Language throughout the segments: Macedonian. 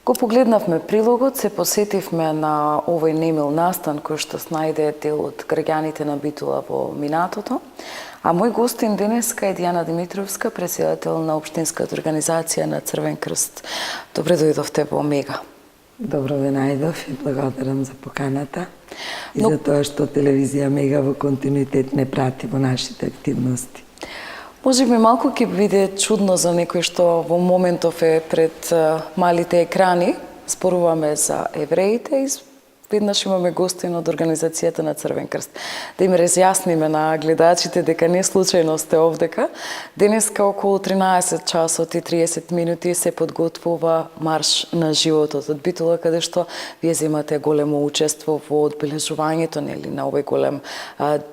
Го погледнавме прилогот, се посетивме на овој немил настан кој што снајде дел од граѓаните на Битола во минатото. А мој гостин денеска е Дијана Димитровска, претседател на Општинската организација на Црвен крст. Добре дојдовте во Мега. Добро ве најдов и благодарам за поканата и за тоа што телевизија Мега во континуитет не прати во нашите активности. Може би малку ќе биде чудно за некој што во моментов е пред малите екрани. Зборуваме за евреите и веднаш имаме гостин од Организацијата на Црвен крст. Да им разјасниме на гледачите дека не случајно сте овдека. Денеска околу 13 часот и 30 минути се подготвува Марш на животот од Битола, каде што вие земате големо учество во одбележувањето на овој голем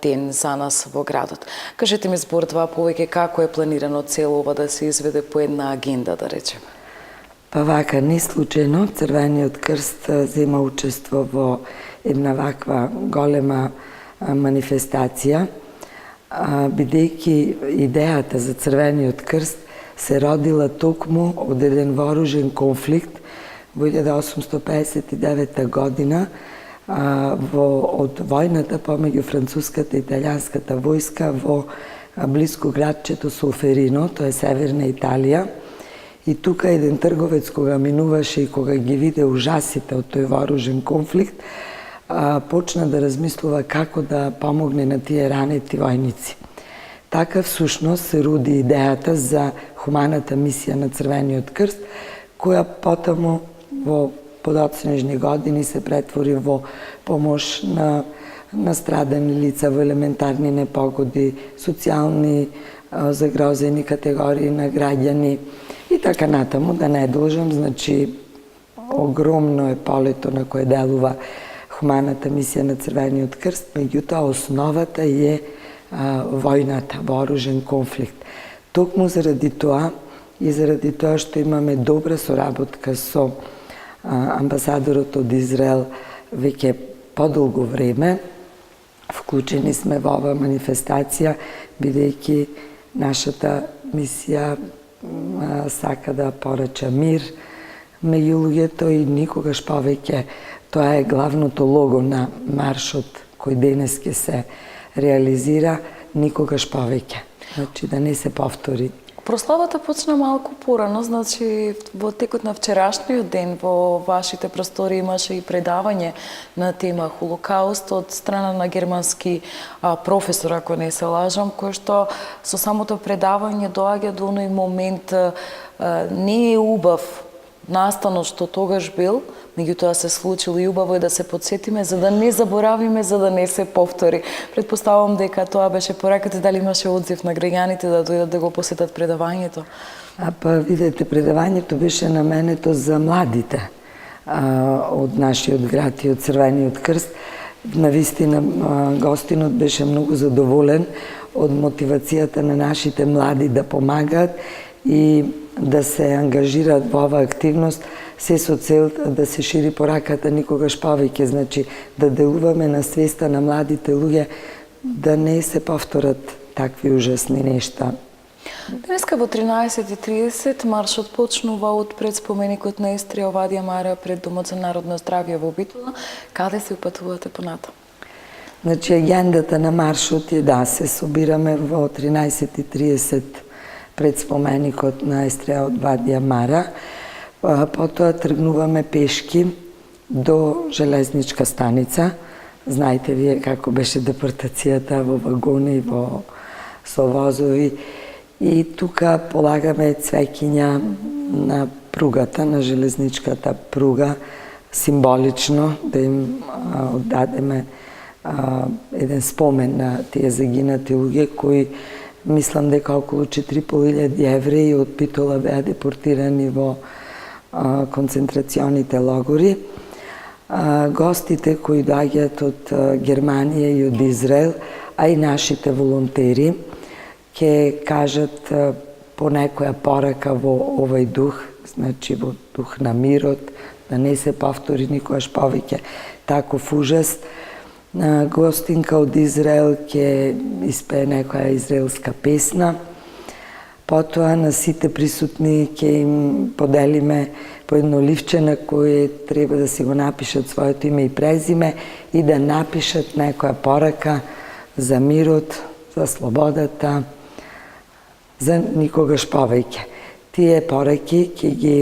ден за нас во градот. Кажете ми збор два повеќе како е планирано цело ова да се изведе по една агенда, да речеме. Па вака, не случајно, Црвениот крст зема учество во една ваква голема манифестација, бидејќи идејата за Црвениот крст се родила токму од еден вооружен конфликт во 1859 година од војната помеѓу француската и италијанската војска во блиску градчето Солферино, тоа е северна Италија. И тука еден трговец кога минуваше и кога ги виде ужасите од тој вооружен конфликт, почна да размислува како да помогне на тие ранети војници. Така всушност се роди идејата за хуманата мисија на Црвениот крст, која потаму во подоцнежни години се претвори во помош на настрадани лица во елементарни непогоди, социјални загрозени категории на граѓани и така натаму, да не должам, значи огромно е полето на кое делува хуманата мисија на Црвениот крст, меѓутоа основата е војната, вооружен конфликт. Токму заради тоа и заради тоа што имаме добра соработка со амбасадорот од Израел веќе подолго време, вклучени сме во ова манифестација, бидејќи нашата мисија сака да порача мир меѓу луѓето и никогаш повеќе. Тоа е главното лого на маршот кој денес ќе се реализира, никогаш повеќе. Значи да не се повтори. Прославата почна малку порано, значи во текот на вчерашниот ден во вашите простори имаше и предавање на тема Холокауст од страна на германски професор, ако не се лажам, кој што со самото предавање доаѓа до оној момент не е убав настанот што тогаш бил, меѓутоа се случило и убаво е да се подсетиме за да не заборавиме, за да не се повтори. Предпоставувам дека тоа беше пораката, дали имаше одзив на граѓаните да дојдат да го посетат предавањето? Па видете, предавањето беше наменето за младите од нашиот град и од Црвениот крст. Навистина гостинот беше многу задоволен од мотивацијата на нашите млади да помагаат и да се ангажираат во оваа активност, се со цел да се шири пораката никогаш повеќе, значи да делуваме на свеста на младите луѓе да не се повторат такви ужасни нешта. Денеска во 13:30 маршот почнува од пред споменикот на Естрија Овадија Мара пред Домот за народно здравје во Битола. Каде се упатувате понатаму? Значи агендата на маршот е да се собираме во 13:30 пред споменикот на Естрија Овадија Мара. Потоа тргнуваме пешки до железничка станица. Знаете вие како беше депортацијата во вагони, со возови. И тука полагаме цвеќиња на пругата, на железничката пруга, символично да им оддадеме еден спомен на тие загинати луѓе кои мислам дека околу 4.500 евреи од Битола беа депортирани во концентрационите логори. Гостите кои доаѓаат од Германија и од Израел, а и нашите волонтери, ќе кажат по некоја порака во овој дух, значи во дух на мирот, да не се повтори никогаш повеќе таков ужас. Гостинка од Израел ќе испее некоја израелска песна. Потоа на сите присутни ќе им поделиме по едно ливче на кое треба да си го напишат своето име и презиме и да напишат некоја порака за мирот, за слободата, за никогаш повеќе. Тие пораки ќе ги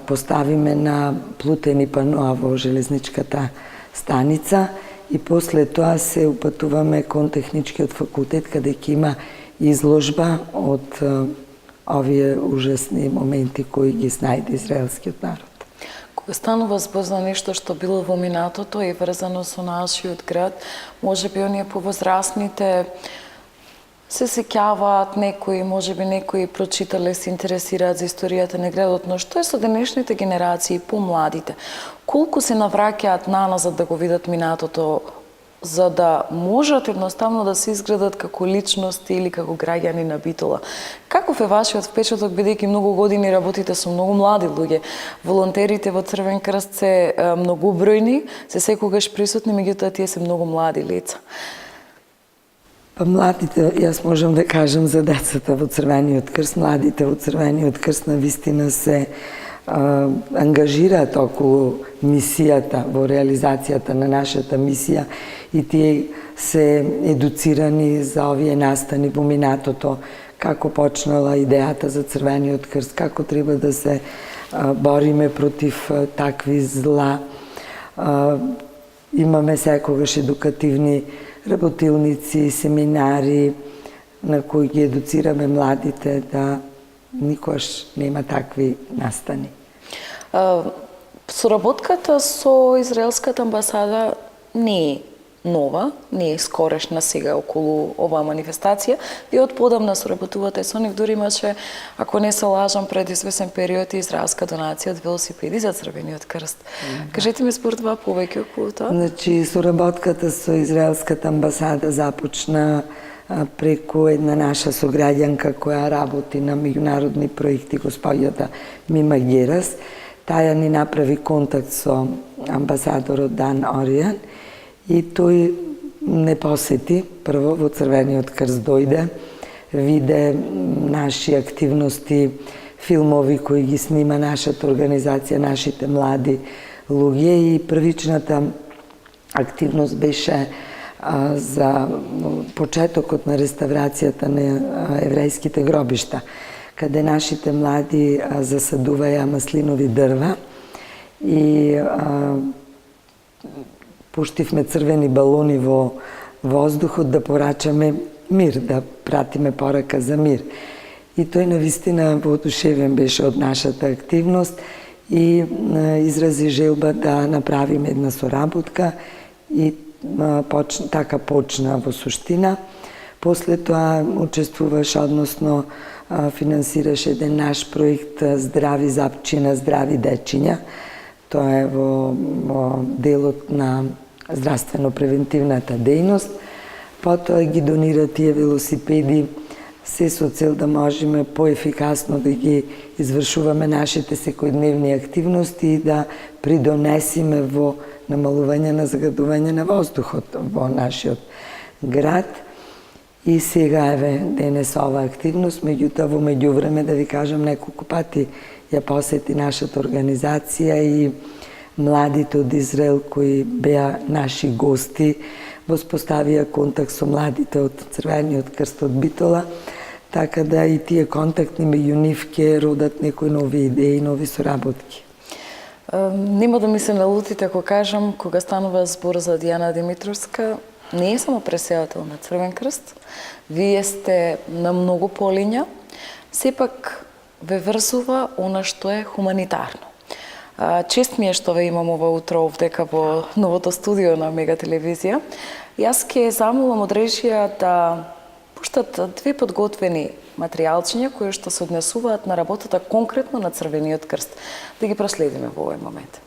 поставиме на плутени паноа во железничката станица и после тоа се упатуваме кон Техничкиот факултет каде ќе има изложба од овие ужасни моменти кои ги снајде израелскиот народ. Кога станува збор за нешто што било во минатото и врзано со нашиот град, можеби оние повозрасните се сеќаваат, можеби некои прочитале, се интересираат за историјата на градот, но што е со денешните генерации, помладите? Колку се навраќаат наназад да го видат минатото, за да можат едноставно да се изградат како личности или како граѓани на Битола? Каков е вашиот впечаток, бидејќи многу години работите со многу млади луѓе? Волонтерите во Црвен крст се многубројни, се секогаш присутни, меѓутоа тие се многу млади лица. Па младите, јас можам да кажам за децата во Црвениот крст, младите во Црвениот крст навистина се ангажираат околу мисијата, во реализацијата на нашата мисија и тие се едуцирани за овие настани во минатото, како почнала идејата за Црвениот крст, како треба да се бориме против такви зла. Имаме секогаш едукативни работилници, семинари на кои ги едуцираме младите да никогаш нема такви настани. Соработката со израелската амбасада не е нова, не е скорешна сега околу оваа манифестација. Вие од подамна соработувате со нив, дури имаше, ако не се лажам, пред извесен период и израелска донација од велосипеди за Црвениот крст. Кажете ми според това повеќе околу тоа. Значи, соработката со израелската амбасада започна преку една наша сограѓанка која работи на меѓународни проекти, господјата Мима Герас. Таја ни направи контакт со амбасадорот Дан Оријан и тој не посети, прво во Црвениот крст дојде, виде наши активности, филмови кои ги снима нашата организација, нашите млади луѓе и првичната активност беше за почетокот на реставрацијата на еврејските гробишта, каде нашите млади засадуваја маслинови дрва и пуштивме црвени балони во воздухот да порачаме мир, да пратиме порака за мир. И тој навистина воодушевен беше од нашата активност и изрази желба да направиме една соработка и така почна во суштина. После тоа учествуваше, односно финансираше еден наш проект Здрави запчина, здрави дечиња. Тоа е во делот на здравствено-превентивната дејност. Потоа ги донира тие велосипеди се со цел да можеме поефикасно да ги извршуваме нашите секојдневни активности и да придонесиме во намалување на загадување на воздухот во нашиот град. И сега еве денес ова активност, меѓутоа во меѓувреме да ви кажам неколку пати ја посети нашата организација и младите од Израел кои беа наши гости воспоставија контакт со младите од Црвениот крст од Битола, така да и тие контактни меѓу нив ќе родат некои нови идеи, нови соработки. Нема да ми се налутите ако кажам, кога станува збор за Дијана Димитровска, не е само преседател на Црвен крст, вие сте на многу полиња, сепак ве врзува она што е хуманитарно. Чест ми е што ве имам ова утро овдека во новото студио на Мега телевизија. Јас ќе замолам од режија да пуштат две подготвени материјалчиња кои што се однесуваат на работата конкретно на Црвениот крст. Да ги проследиме во овој момент.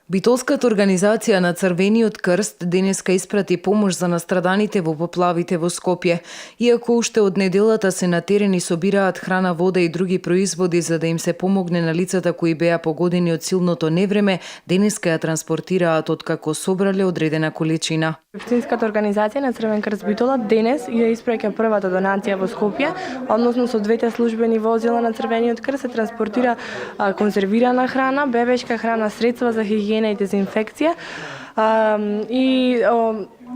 Битолската организација на Црвениот крст денеска испрати помош за настраданите во поплавите во Скопје. Иако уште од неделата се на терен и собираат храна, вода и други производи за да им се помогне на лицата кои беа погодени од силното невреме, денеска ја транспортираат откако собрале одредена количина. Општинската организација на Црвен крст Битола денес ја испраќа првата донација во Скопје, односно со 2 службени возила на Црвениот крст се транспортира конзервирана храна, бебешка храна, средства за хигиена и дезинфекција. И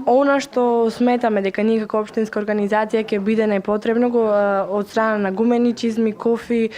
она што сметаме дека ние како општинска организација ќе биде најпотребно од страна на гумени, чизми, кофи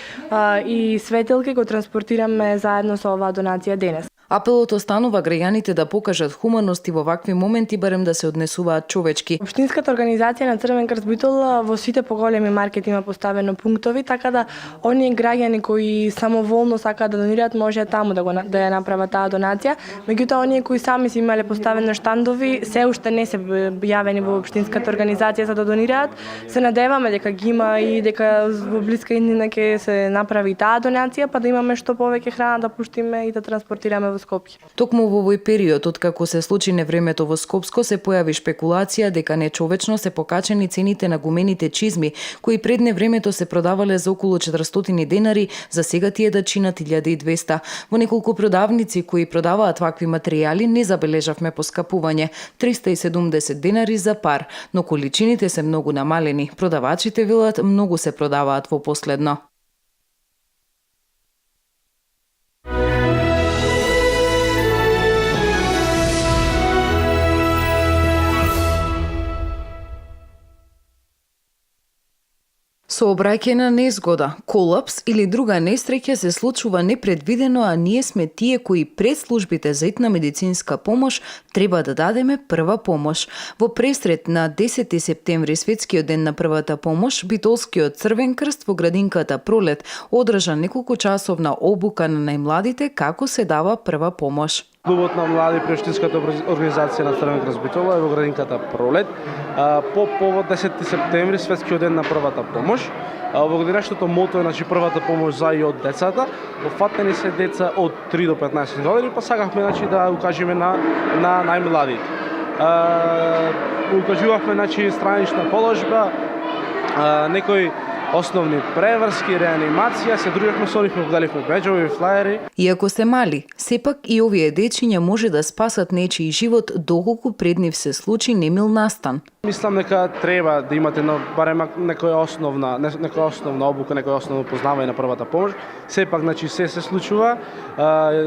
и светелки го транспортираме заедно со оваа донација денес. Апелот останува граѓаните да покажат хуманост и во вакви моменти барем да се однесуваат човечки. Општинската организација на Црвен крст Битола во сите поголеми маркети има поставено пунктови, така да оние граѓани кои самоволно сакаат да донираат може таму да ја направат таа донација. Меѓутоа оние кои сами си имале поставени штандови се уште не се јавени во општинската организација за да донираат. Се надеваме дека ги има и дека во блиска иднина ќе се направи таа донација, па да имаме што повеќе храна да пуштиме и да транспортираме во Скопје. Токму во овој период, откако се случи невремето во Скопско, се појави шпекулација дека нечовечно се покачени цените на гумените чизми, кои пред невремето се продавале за околу 400 денари, за сега тие да чинат 1200. Во неколку продавници кои продаваат вакви материјали не забележавме поскапување, 370 денари за пар, но количините се многу намалени. Продавачите велат многу се продаваат во последно. Сообраќајна незгода, колапс или друга несреќа се случува непредвидено, а ние сме тие кои пред службите за итна медицинска помош треба да дадеме прва помош. Во пресрет на 10 септември, светскиот ден на првата помош, Битолскиот Црвен крст во градинката Пролет одржа неколку часовна обука на најмладите како се дава прва помош. Клубот на млади при Општинската организација на Црвен крст Битола е во градинката Пролет. По повод 10 септември, светскиот ден на првата помош. Во годинешното мото е првата помош за и од децата. Офатени се деца од 3 до 15 години, па сакавме да укажеме на најмладите. Укажувавме странична положба, некои основни преврски, реанимација, се дружевме со нив, поделивме беџови, флаери. Иако се мали, сепак и овие дечиња може да спасат нечiji живот доколку пред нив се случи немил настан. Мислам дека треба да имате барем некоја основна обука, некоја основно познавање на првата помош. Сепак се случува,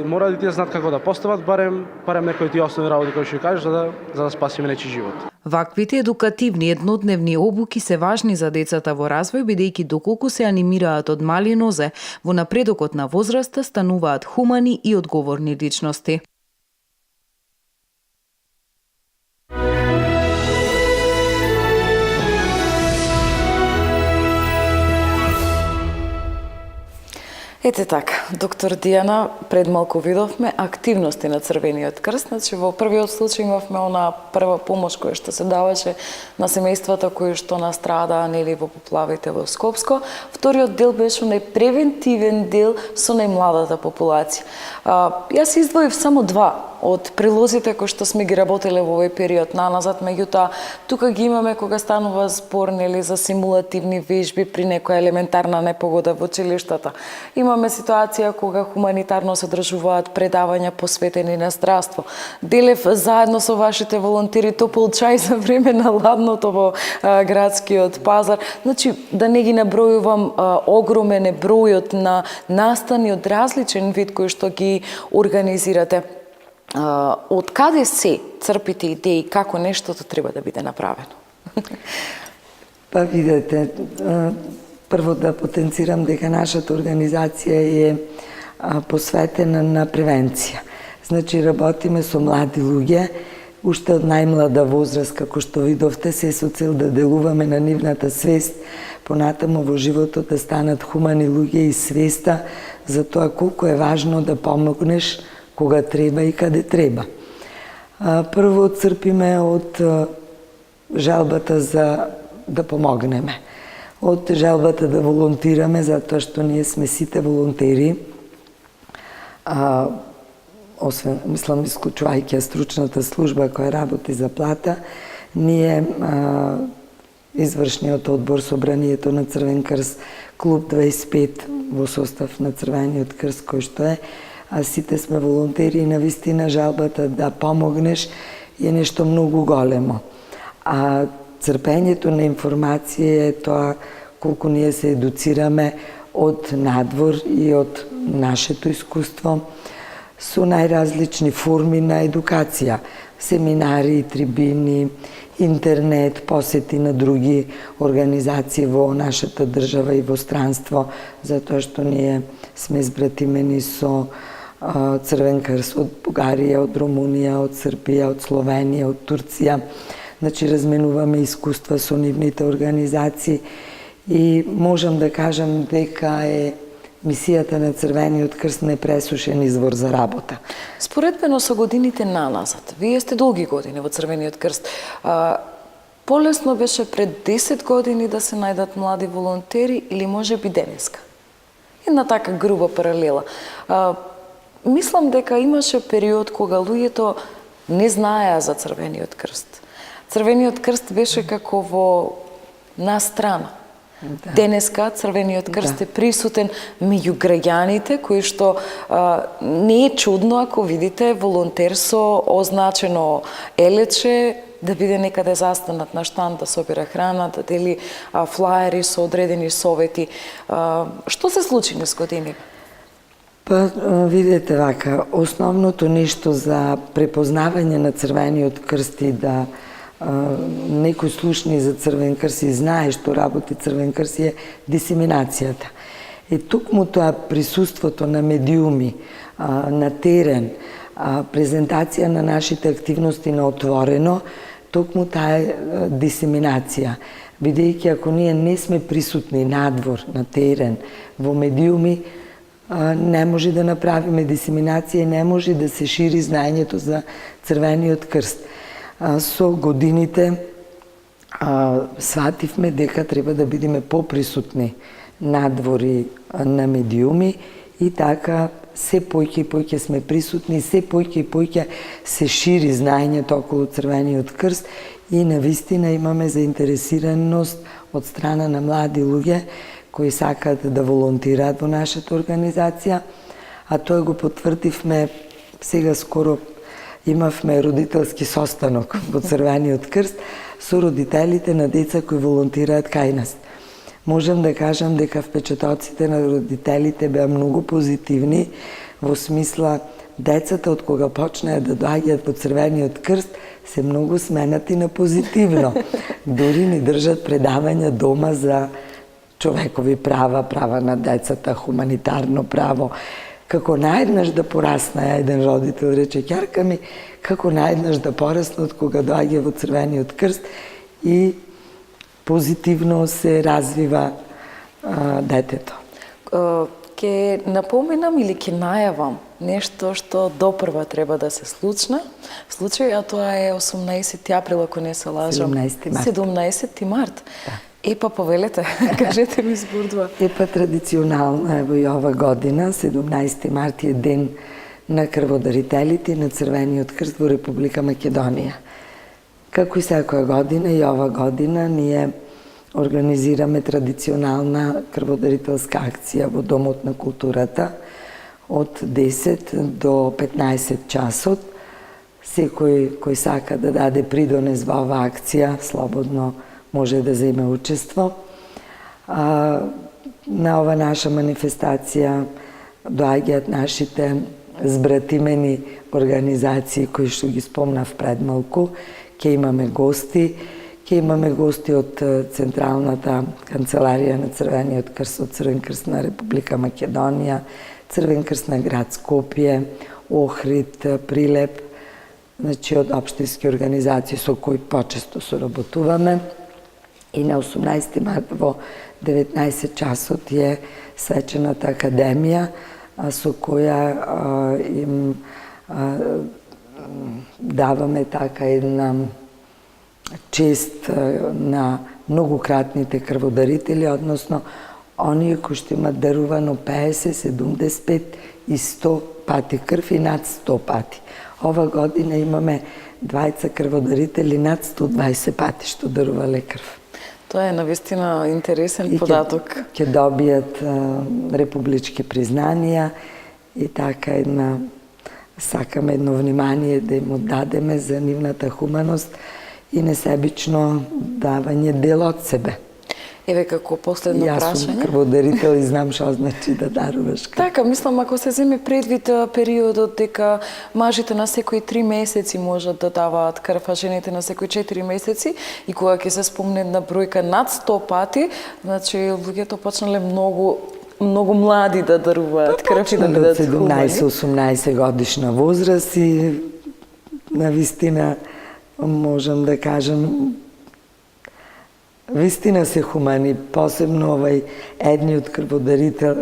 мора да знаат како да постават барем некои тие основни работи кои ќе кажеш за да спасиме нечiji живот. Ваквите едукативни еднодневни обуки се важни за децата во развој, бидејќи доколку се анимираат од мали нозе, во напредокот на возраста стануваат хумани и одговорни личности. Ете така, доктор Дијана, пред малку видовме активности на Црвениот крст. Во првиот случај имавме она прва помош која што се даваше на семејствата кои што настрадаа во поплавите во Скопско. Вториот дел беше онај превентивен дел со најмладата популација. Јас издвоив само 2 од прилозите кои што сме ги работеле во овој период наназад, меѓутоа тука ги имаме кога станува збор за симулативни вежби при некоја елементарна непогода во училиштата. Имаме ситуација кога хуманитарно се одржуваат предавања посветени на здравство. Делев заедно со вашите волонтери топол чај за време на ладното во градскиот пазар. Да не ги набројувам, огромен е бројот на настани од различен вид кои што ги организирате. Од каде се црпите идеи како нештото треба да биде направено? Па видете, прво да потенцирам дека нашата организација е посветена на превенција. Значи, работиме со млади луѓе, уште од најмлада возраст, како што видовте, се со цел да делуваме на нивната свест, понатаму во животот да станат хумани луѓе и свеста за тоа колку е важно да помогнеш кога треба и каде треба. Прво црпиме од желбата за да помогнеме. Од желбата да волонтираме, затоа што ние сме сите волонтери, освен, мислам, исклучувајќи стручната служба која работи за плата, ние, извршниот одбор, собранието на Црвен крст, клуб 25 во состав на Црвениот крст кој што е, а сите сме волонтери и навистина жалбата да помогнеш je нешто многу големо. А црпењето на информација е тоа колку ние се едуцираме од надвор и од нашето искуство со најразлични форми на едукација. Семинари, трибини, интернет, посети на други организации во нашата држава и во странство, затоа што ние сме збратимени со Црвен крст од Бугарија, од Румунија, од Србија, од Словенија, од Турција. Значи, разменуваме искуства со нивните организации и можам да кажам дека е мисијата на Црвениот крст непресушен извор за работа. Споредбено со годините наназад, вие сте долги години во Црвениот крст. Полесно беше пред 10 години да се најдат млади волонтери или може би денеска? Една така груба паралела. Мислам дека имаше период кога луѓето не знаеа за Црвениот крст. Црвениот крст беше како во настрана. Да. Денеска Црвениот крст е присутен меѓу граѓаните, кои што не е чудно ако видите волонтер со означено елече да биде некаде застанат на штанд, да собира храна, да дели флаери со одредени совети. Што се случи низ години? Па, видите вака, основното нешто за препознавање на Црвениот крст и да некој слушни за Црвен крст и знае што работи Црвен крст е дисеминацијата. И токму тоа присуството на медиуми, на терен, презентација на нашите активности на отворено, токму таа е дисеминација. Бидејќи ако ние не сме присутни надвор, на терен, во медиуми, не може да направиме дисеминација и не може да се шири знаењето за Црвениот крст. Со годините свативме дека треба да бидеме поприсутни надвори на медиуми и така се поќе и поќе сме присутни, се поќе и поќе се шири знаењето околу Црвениот крст и навистина имаме заинтересираност од страна на млади луѓе кои сакаат да волонтираат во нашата организација, а тоа го потврдивме сега скоро. Имавме родителски состанок во Црвениот крст со родителите на деца кои волонтираат кај нас. Можам да кажам дека впечатоците на родителите беа многу позитивни, во смисла децата од кога почнаа да доаѓаат во Црвениот крст се многу сменати на позитивно. Дури ни држат предавања дома за човекови права, права на децата, хуманитарно право. Како наеднаш да порасна, еден родител рече, ќарка ми, како наеднаш да порасна од кога доаѓа во Црвениот крст и позитивно се развива детето. Ке напоменам или ке најавам нешто што допрва треба да се случи, а тоа е 18 април, ако не се лажам. 17 март. 17 март. Да. Епа, повелете, кажете ми збордува. Епа, традиционално, ево и ова година, 17 март е ден на крводарителите на Црвениот крст во Република Македонија. Како и секоја година, и ова година, ние организираме традиционална крводарителска акција во Домот на културата од 10 до 15 часот. Секој кој сака да даде придонес во оваа акција, слободно може да земе учество. На ова наша манифестација доаѓаат нашите збратимени организации кои што ги спомнав пред малку. Ке имаме гости од Централната канцеларија на Црвениот крст, од Црвен крст на Република Македонија, Црвен крст на град Скопје, Охрид, Прилеп, значи од општински организации со кои почесто соработуваме. И на 18 март во 19 часот е свечената академија со која им даваме така една чест на многократните крводарители, односно оние кои што имат дарувано 50, 75 и 100 пати крв и над 100 пати. Ова година имаме двајца крводарители над 120 пати што дарувале крв. Тоа е навистина интересен податок. Ќе добијат републички признанија и така една сакаме едно внимание да им отдадеме за нивната хуманост и несебично давање дел од себе. Еве како последно Јас сум прашање. крводарител и знам што значи да даруваш крв. Така, мислам, ако се земе предвид периодот дека мажите на секои 3 месеци можат да даваат крв, а жените на секои 4 месеци, и кога ќе се спомне една бројка над 100 пати, значи луѓето почнале многу млади да даруваат крв и да Почнале од бидат хумани. 17-18 годишна возраст и навистина можам да кажам вистина се хумани, посебно едниот крводарител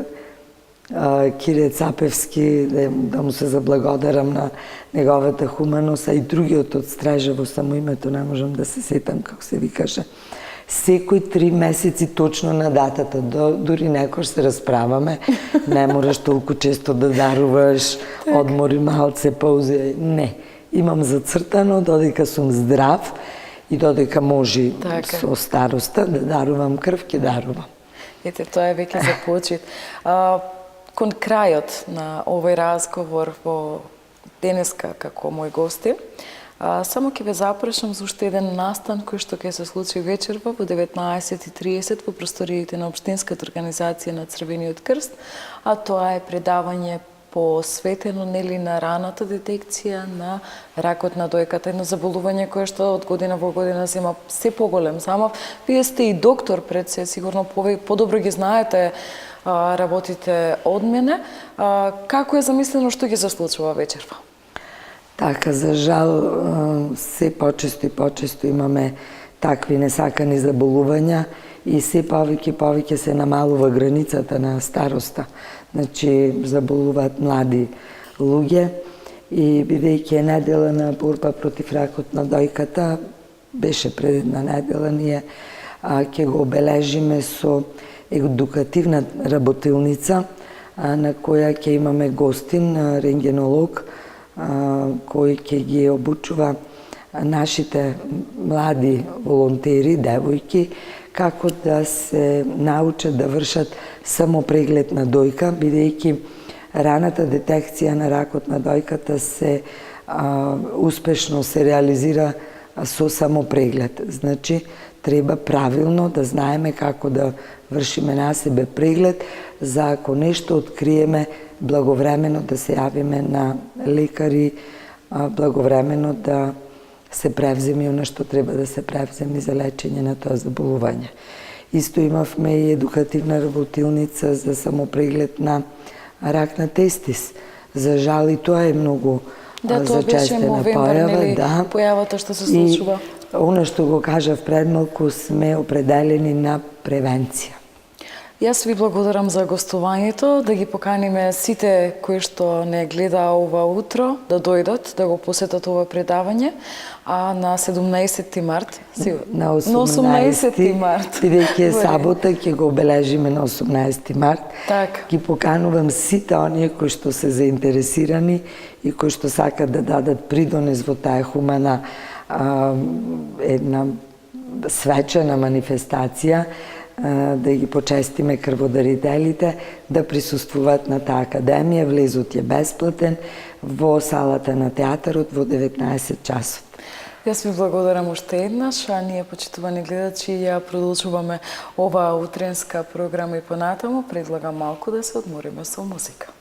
Кире Цапевски, да му се заблагодарам на неговата хуманост, а и другиот од Стрежево, само името не можам да се сетам како се викаше. Секои 3 месеци точно на датата, дури некош се расправаме, не мораш толку често да даруваш, одмори малце, паузе, не. Имам зацртано додека сум здрав и додека може со староста да дарувам крв, ќе дарувам. Ете, тоа е веќе за почит. Кон крајот на овој разговор во денеска како мој гостин, само ќе ве запрашам за уште еден настан кој што ќе се случи вечерва во 19:30 во просториите на Општинската организација на Црвениот крст, а тоа е предавање посветено нели на раната детекција на ракот на дојката, едно заболување кое што од година во година зема се поголем замав. Вие сте и доктор пред се, сигурно подобро ги знаете работите од мене. Како е замислено, што ги заслучува вечерва? Така, за жал, се почесто и почесто имаме такви несакани заболувања и се повеќе се намалува границата на староста. Значи, заболуваат млади луѓе и бидејќи е недела на борба против ракот на дојката, беше пред една недела, ние ќе го обележиме со едукативна работилница на која ќе имаме гостин, рентгенолог, кој ќе ги обучува нашите млади волонтери, девојки, како да се научат да вршат само преглед на дојка, бидејќи раната детекција на ракот на дојката се успешно се реализира со само преглед. Значи, треба правилно да знаеме како да вршиме на себе преглед, за ако нешто откриеме, благовремено да се јавиме на лекари, благовремено да се превземи оно што треба да се превземи за лечење на тоа заболување. Исто имавме и едукативна работилница за самопреглед на рак на тестис. За жал и тоа е многу зачестена појава. Појавата што се случува. И оно што го кажав предмалку, сме определени на превенција. Јас ви благодарам за гостувањето, да ги поканиме сите кои што не гледа ова утро, да дојдат, да го посетат ова предавање, а на 17 март, на 18 март, бидејќи е сабота, ќе го обележиме на 18 март. Так. Ги поканувам сите оние кои што се заинтересирани и кои што сакат да дадат придонес во таа хумана една свечена манифестација, да ги почестиме крводарителите, да присуствуваат на таа академија. Влезот е бесплатен во салата на театарот во 19 часот. Јас ви благодарам уште еднаш, а ние, почитувани гледачи, ја продолжуваме оваа утренска програма и понатаму. Предлагам малку да се одмориме со музика.